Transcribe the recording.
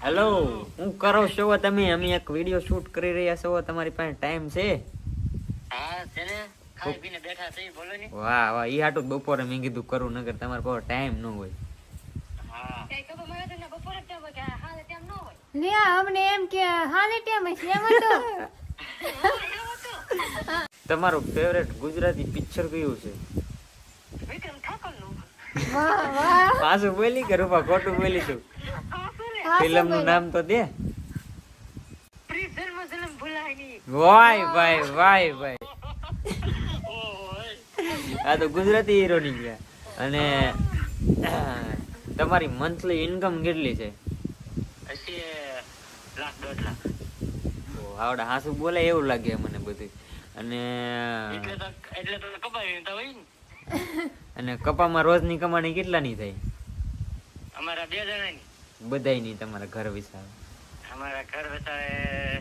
Hello, હું કરો છો તમે? અમે એક વિડિયો શૂટ કરી રહ્યા છો, તમારી પાસે ટાઈમ છે? હા છે ને, ખાઈ પીને બેઠા છે, બોલો ને. વાહ વાહ, ઈ હાટું બપોરે મેં કીધું કરું, નગર તમારે પાસે ટાઈમ ન હોય. હા કઈ ખબર મને તો બપોરે ટાઈમ હોય કે હાલે ટાઈમ ન હોય ને, અમને એમ કે હાલે ટાઈમ છે એમ તો તમારું ફેવરેટ ગુજરાતી પિક્ચર કયું છે? વિક્રમ ઠાકોર નું. વાહ વાહ પાછું બોલી કે રૂપા ખોટું બોલી તું? હા, ફિલ્મ નું નામ તો દે. પ્રીત જન્મ જન્મ ભૂલાય નહીં. વાય ભાઈ વાય ભાઈ, આ તો ગુજરાતી હીરો ની ગયા. અને તમારી મંથલી ઇન્કમ કેટલી છે? હશે લાખ 1.5 લાખ. આવડા હાસુ બોલે એવું લાગે મને બધું. અને એટલે તો કપાવી તો હોય ને. અને કપામાં રોજની કમાણી કેટલાની થાય? અમારા 2 જણાની. બધાયની તમારા ઘર વિશે? અમારા ઘર વસાવે